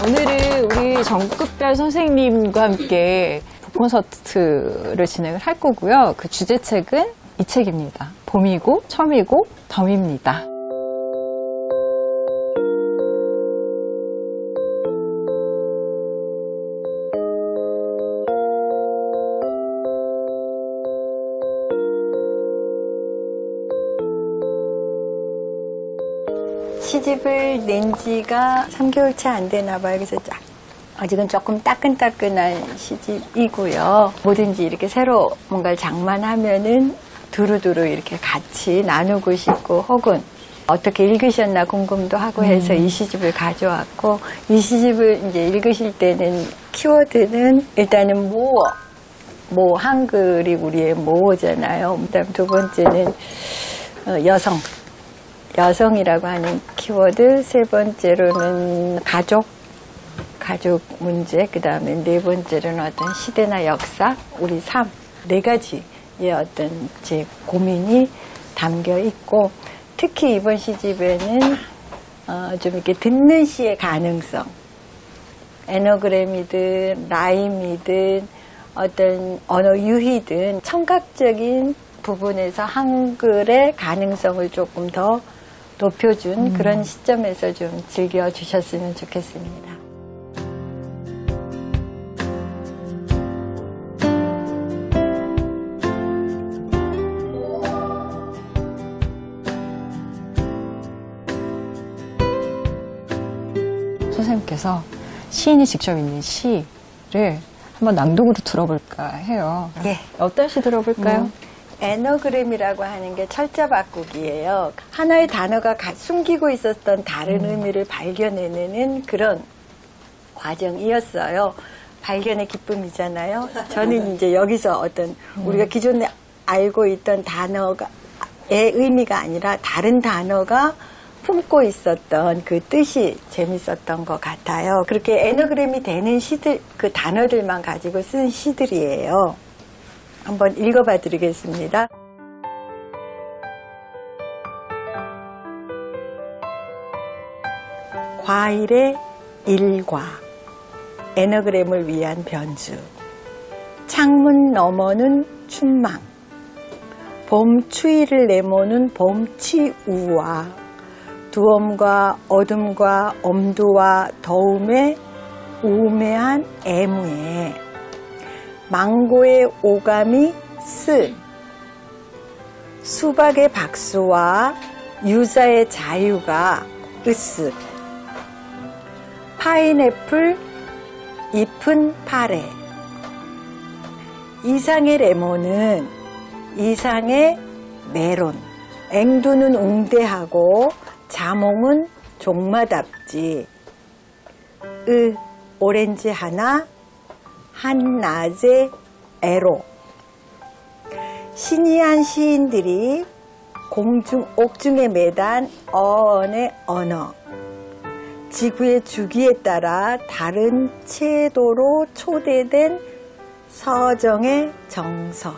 오늘은 우리 전국별 선생님과 함께 콘서트를 진행을 할 거고요. 그 주제책은 이 책입니다. 봄이고 처음이고 덤입니다. 시집을 낸 지가 3개월 채 안 되나 봐요. 그래서 아직은 조금 따끈따끈한 시집이고요. 뭐든지 이렇게 새로 뭔가를 장만하면은 두루두루 이렇게 같이 나누고 싶고 혹은 어떻게 읽으셨나 궁금도 하고 해서 이 시집을 가져왔고, 이 시집을 이제 읽으실 때는 키워드는 일단은 모 한글이 우리의 모잖아요. 그다음 두 번째는 여성이라고 하는 키워드, 세 번째로는 가족 문제, 그 다음에 네 번째로는 어떤 시대나 역사, 우리 삶, 네 가지의 어떤 제 고민이 담겨 있고, 특히 이번 시집에는 좀 이렇게 듣는 시의 가능성, 에너그램이든 라임이든 어떤 언어 유희든 청각적인 부분에서 한글의 가능성을 조금 더 높여준 그런 시점에서 좀 즐겨주셨으면 좋겠습니다. 선생님께서 시인이 직접 읽는 시를 한번 낭독으로 들어볼까 해요. 예. 어떤 시 들어볼까요? 에너그램이라고 하는 게 철자 바꾸기예요. 하나의 단어가 숨기고 있었던 다른 의미를 발견해내는 그런 과정이었어요. 발견의 기쁨이잖아요. 저는 이제 여기서 어떤 우리가 기존에 알고 있던 단어의 의미가 아니라 다른 단어가 품고 있었던 그 뜻이 재밌었던 것 같아요. 그렇게 에너그램이 되는 시들, 그 단어들만 가지고 쓴 시들이에요. 한번 읽어봐 드리겠습니다. 과일의 일과 에너그램을 위한 변주, 창문 너머는 춘망, 봄 추위를 내모는 봄치우와 두엄과 어둠과 엄두와 더움의 우매한 애무에 망고의 오감이 쓴 수박의 박수와 유자의 자유가 으쓱 파인애플 잎은 파래 이상의 레몬은 이상의 메론 앵두는 웅대하고 자몽은 종마답지 오렌지 하나 한낮의 애로 신이한 시인들이 옥중에 매단 어언의 언어 지구의 주기에 따라 다른 채도로 초대된 서정의 정서.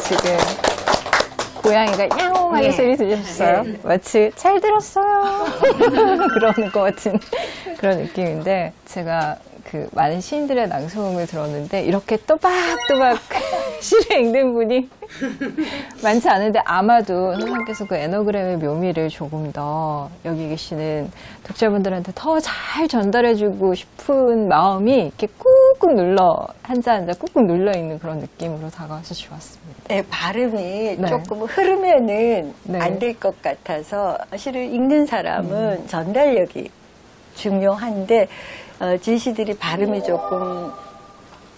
지금 고양이가 야옹하게 소리 들으셨어요? 네. 마치 잘 들었어요 그러는 것 같은 그런 느낌인데, 제가 그 많은 시인들의 낭송을 들었는데 이렇게 또박또박 시를 읽는 분이 많지 않은데, 아마도 선생님께서 그 에너그램의 묘미를 조금 더 여기 계시는 독자분들한테 더 잘 전달해주고 싶은 마음이 이렇게 꾹꾹 한자 한자 꾹꾹 눌러 있는 그런 느낌으로 다가와서 좋았습니다. 네, 발음이 조금 흐르면은 네. 안 될 것 같아서 시를 읽는 사람은 전달력이 중요한데 지시들이 발음이 조금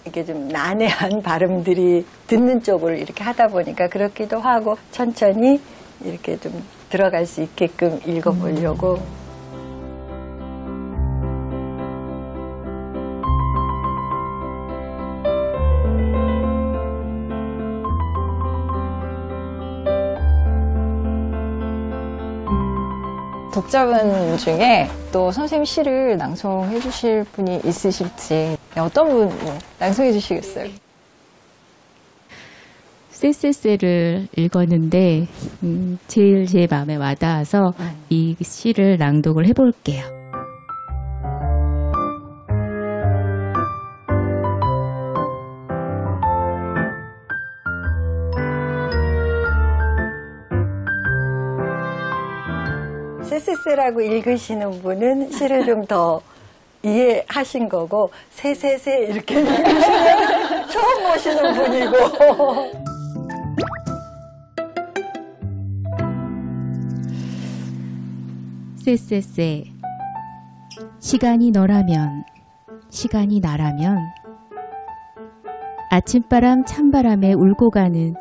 이게 좀 난해한 발음들이 듣는 쪽을 이렇게 하다 보니까 그렇기도 하고 천천히 이렇게 좀 들어갈 수 있게끔 읽어보려고. 독자분 중에 또 선생님 시를 낭송해 주실 분이 있으실지, 어떤 분 낭송해 주시겠어요? 쎄쎄쎄를 읽었는데 제일 제 마음에 와닿아서 이 시를 낭독을 해볼게요. 쎄쎄쎄라고 읽으시는 분은 시를 좀 더 이해하신 거고 새새새 이렇게 읽으시면 처음 보시는 분이고 쎄쎄쎄 시간이 너라면 시간이 나라면 아침바람 찬바람에 울고 가는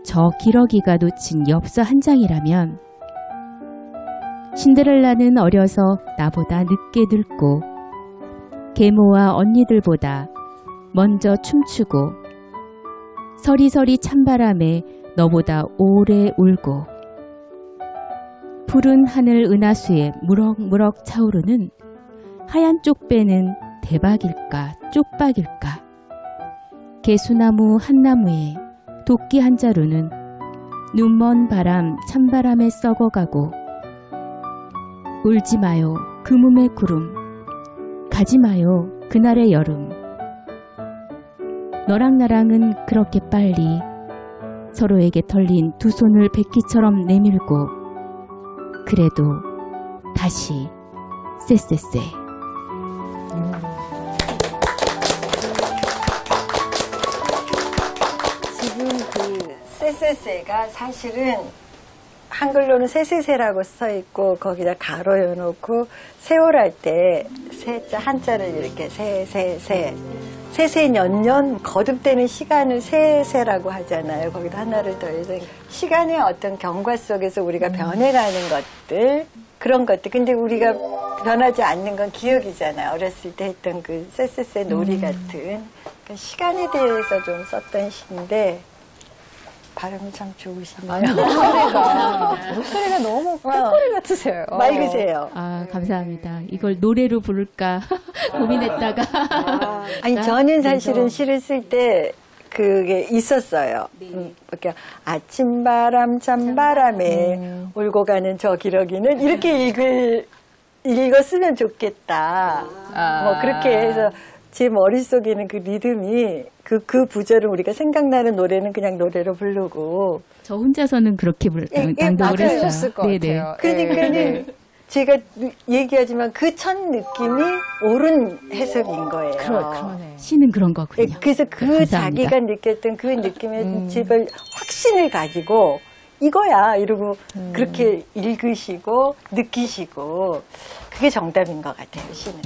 저 기러기가 놓친 엽서 한 장이라면 신데렐라는 어려서 나보다 늦게 늙고 계모와 언니들보다 먼저 춤추고 서리서리 찬바람에 너보다 오래 울고 푸른 하늘 은하수에 무럭무럭 차오르는 하얀 쪽배는 대박일까 쪽박일까 개수나무 한 나무에 도끼 한 자루는 눈먼 바람 찬바람에 썩어가고 울지 마요 그물의 구름 가지 마요 그날의 여름 너랑 나랑은 그렇게 빨리 서로에게 털린 두 손을 백기처럼 내밀고 그래도 다시 쎄쎄쎄 지금 그 쎄쎄쎄가 사실은 한글로는 쎄쎄쎄라고 써 있고 거기다 가로 열어놓고 세월할 때 세자 한자를 이렇게 세세세 세세년년 거듭되는 시간을 세세라고 하잖아요. 거기다 하나를 더해서 시간의 어떤 경과 속에서 우리가 변해가는 것들 그런 것들. 근데 우리가 변하지 않는 건 기억이잖아요. 어렸을 때 했던 그 쎄쎄쎄 놀이 같은 그러니까 시간에 대해서 좀 썼던 시인데 발음이 참 좋으시네요. 목소리가 너무 꾀꼬리 같으세요. 맑으세요. 아 감사합니다. 이걸 노래로 부를까 고민했다가 아니 저는 사실은 시를 쓸 때 그게 있었어요. 그러니까 아침바람 찬바람에 울고 가는 저 기러기는 이렇게 읽었으면 좋겠다. 뭐 그렇게 해서 제 머릿속에는 그 리듬이 그 구절을 우리가 생각나는 노래는 그냥 노래로 부르고 저 혼자서는 그렇게 낭독을 했어요. 네네. 그러니까는 제가 얘기하지만 그 첫 느낌이 옳은 해석인 거예요. 그러네. 시는 그런 거군요. 그래서 그 감사합니다. 자기가 느꼈던 그 느낌의 집을 확신을 가지고 이거야 이러고 그렇게 읽으시고 느끼시고 그게 정답인 것 같아요. 시는.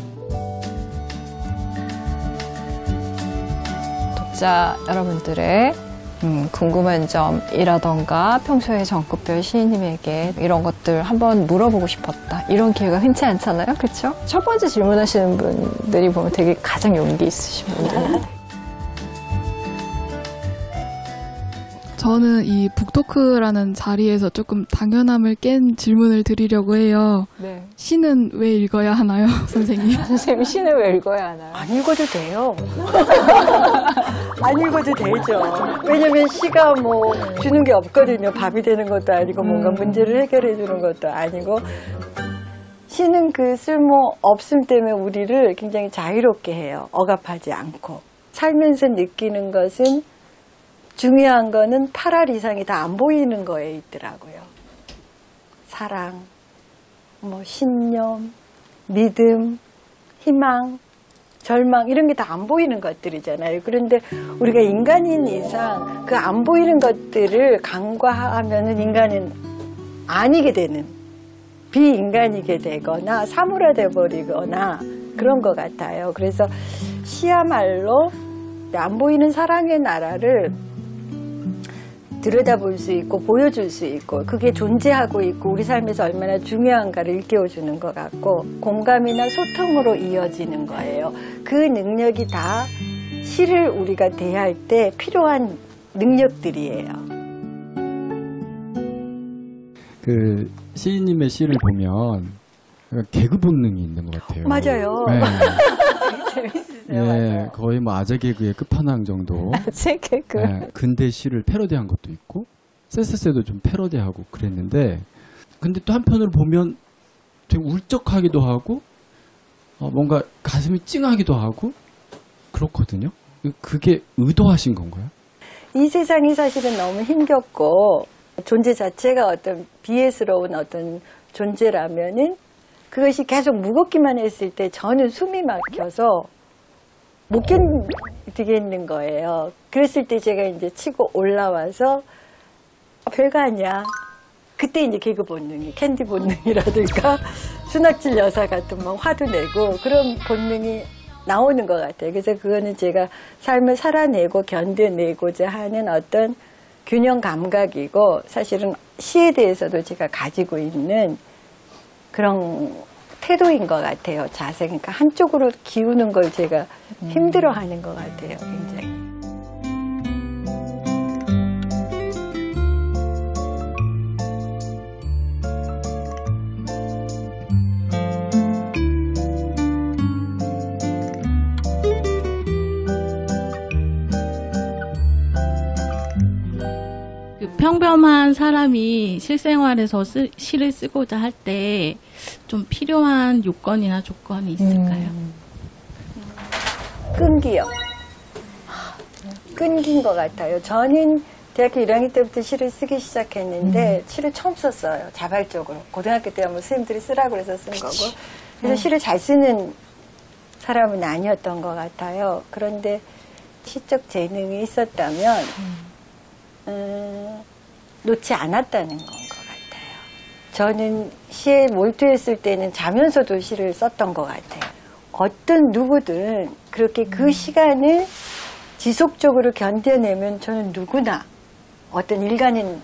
독자 여러분들의 궁금한 점이라던가 평소에 정급별 시인님에게 이런 것들 한번 물어보고 싶었다. 이런 기회가 흔치 않잖아요. 그렇죠? 첫 번째 질문하시는 분들이 보면 되게 가장 용기 있으신 분들. 저는 이 북토크라는 자리에서 조금 당연함을 깬 질문을 드리려고 해요. 네. 시는 왜 읽어야 하나요, 선생님? 선생님 시는 왜 읽어야 하나요? 안 읽어도 돼요. 안 읽어도 되죠. 왜냐면 시가 뭐 주는 게 없거든요. 밥이 되는 것도 아니고 뭔가 문제를 해결해 주는 것도 아니고 시는 그 쓸모 없음 때문에 우리를 굉장히 자유롭게 해요. 억압하지 않고. 살면서 느끼는 것은 중요한 거는 8알 이상이 다 안 보이는 거에 있더라고요. 사랑, 뭐 신념, 믿음, 희망, 절망 이런 게 다 안 보이는 것들이잖아요. 그런데 우리가 인간인 이상 그 안 보이는 것들을 간과하면은 인간은 아니게 되는 비인간이게 되거나 사물화돼 버리거나 그런 것 같아요. 그래서 시야말로 안 보이는 사랑의 나라를 들여다볼 수 있고 보여줄 수 있고 그게 존재하고 있고 우리 삶에서 얼마나 중요한가를 일깨워주는 것 같고 공감이나 소통으로 이어지는 거예요. 그 능력이 다 시를 우리가 대할 때 필요한 능력들이에요. 그 시인님의 시를 보면 개그 본능이 있는 것 같아요. 맞아요. 네. 재밌으세요. 예, 맞아요. 거의 뭐 아재 개그의 끝판왕 정도. 제 개그. 예, 근대 시를 패러디한 것도 있고, 쎄쎄쎄도 좀 패러디하고 그랬는데, 근데 또 한편으로 보면 되게 울적하기도 하고, 뭔가 가슴이 찡하기도 하고, 그렇거든요. 그게 의도하신 건가요? 이 세상이 사실은 너무 힘겹고 존재 자체가 어떤 비애스러운 어떤 존재라면은 그것이 계속 무겁기만 했을 때 저는 숨이 막혀서 못 견디겠는 거예요. 그랬을 때 제가 이제 치고 올라와서 별거 아니야. 그때 이제 개그 본능이, 캔디 본능이라든가 순학질 여사 같은 뭐 화도 내고 그런 본능이 나오는 것 같아요. 그래서 그거는 제가 삶을 살아내고 견뎌내고자 하는 어떤 균형 감각이고 사실은 시에 대해서도 제가 가지고 있는 그런 태도인 것 같아요. 자세. 그러니까 한쪽으로 기우는 걸 제가 힘들어하는 것 같아요. 굉장히. 그 평범한 사람이 실생활에서 시를 쓰고자 할 때 좀 필요한 요건이나 조건이 있을까요? 끈기요. 끈기인 것 같아요. 저는 대학교 1학년 때부터 시를 쓰기 시작했는데 시를 처음 썼어요. 자발적으로. 고등학교 때 한번 선생님들이 쓰라고 그래서 쓴 거고. 그래서 시를 잘 쓰는 사람은 아니었던 것 같아요. 그런데 시적 재능이 있었다면 놓지 않았다는 건 것 같아요. 저는 시에 몰두했을 때는 자면서도 시를 썼던 것 같아요. 어떤 누구든 그렇게 그 시간을 지속적으로 견뎌내면 저는 누구나 어떤 일가는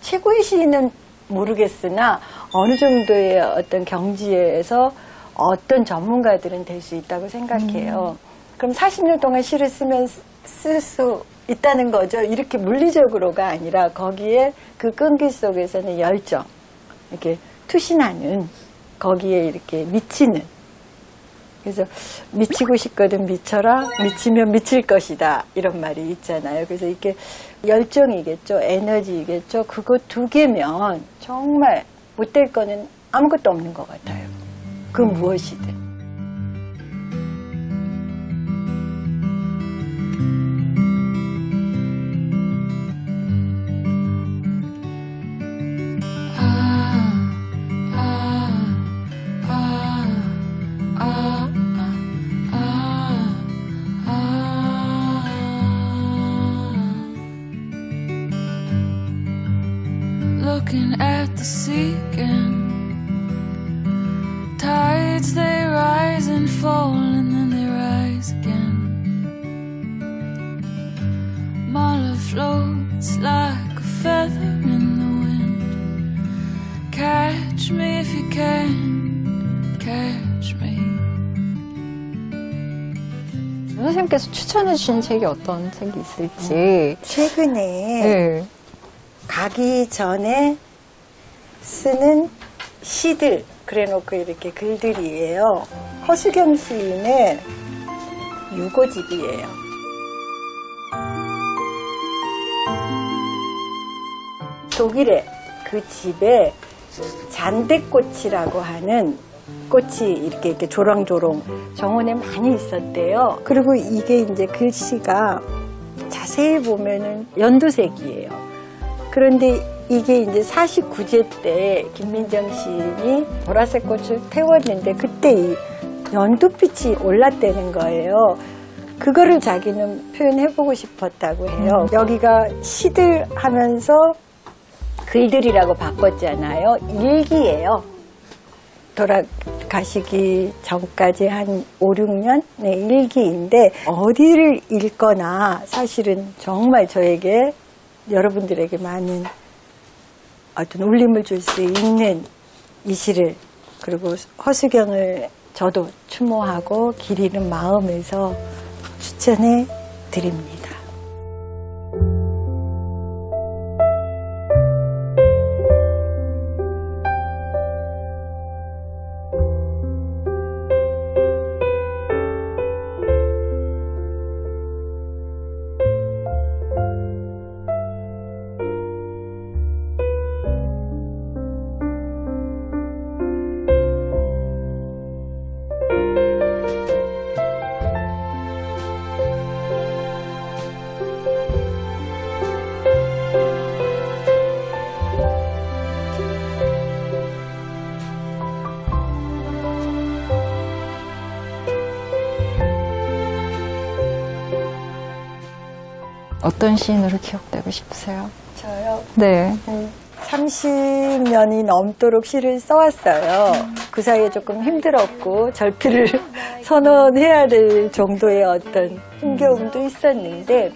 최고의 시인은 모르겠으나 어느 정도의 어떤 경지에서 어떤 전문가들은 될 수 있다고 생각해요. 그럼 40년 동안 시를 쓰면 쓸 수 있다는 거죠. 이렇게 물리적으로가 아니라 거기에 그 끈기 속에서는 열정, 이렇게 투신하는, 거기에 이렇게 미치는. 그래서 미치고 싶거든 미쳐라, 미치면 미칠 것이다, 이런 말이 있잖아요. 그래서 이게 열정이겠죠, 에너지이겠죠. 그거 두 개면 정말 못될 거는 아무것도 없는 것 같아요. 그 무엇이든. Looking at the sea again, tides they rise and fall and then they rise again. Mala floats like a feather in the wind. Catch me if you can, catch me. 선생님께서 추천해 주신 책이 어떤 책이 있을지. 최근에 네. 가기 전에 쓰는 시들 그래놓고 이렇게 글들이에요. 허수경 시인의 유고집이에요. 독일의 그 집에 잔대꽃이라고 하는 꽃이 이렇게 조롱조롱 정원에 많이 있었대요. 그리고 이게 이제 글씨가 자세히 보면은 연두색이에요. 그런데 이게 이제 49제 때 김민정 시인이 보라색 꽃을 태웠는데 그때 이 연두빛이 올랐다는 거예요. 그거를 자기는 표현해보고 싶었다고 해요. 여기가 시들 하면서 글들이라고 바꿨잖아요. 일기예요. 돌아가시기 전까지 한 5, 6년의 일기인데 어디를 읽거나 사실은 정말 저에게 여러분들에게 많은 어떤 울림을 줄 수 있는 이 시를 그리고 허수경을 저도 추모하고 기리는 마음에서 추천해 드립니다. 어떤 시인으로 기억되고 싶으세요? 저요. 네. 30년이 넘도록 시를 써왔어요. 그 사이에 조금 힘들었고 절필을 선언해야 될 정도의 어떤 힘겨움도 있었는데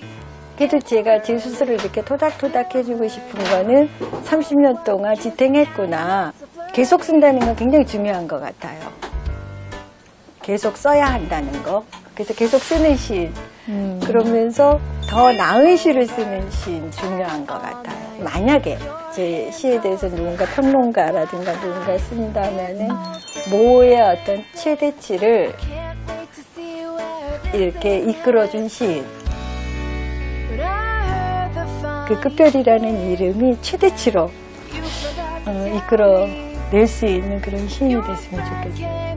그래도 제가 제 스스로 이렇게 토닥토닥 해주고 싶은 거는 30년 동안 지탱했구나. 계속 쓴다는 건 굉장히 중요한 것 같아요. 계속 써야 한다는 거. 그래서 계속 쓰는 시인. 그러면서 더 나은 시를 쓰는 시인 중요한 것 같아요. 만약에 제 시에 대해서 누군가 평론가라든가 누군가 쓴다면은 모의 어떤 최대치를 이렇게 이끌어준 시인. 그 끝별이라는 이름이 최대치로 이끌어낼 수 있는 그런 시인이 됐으면 좋겠어요.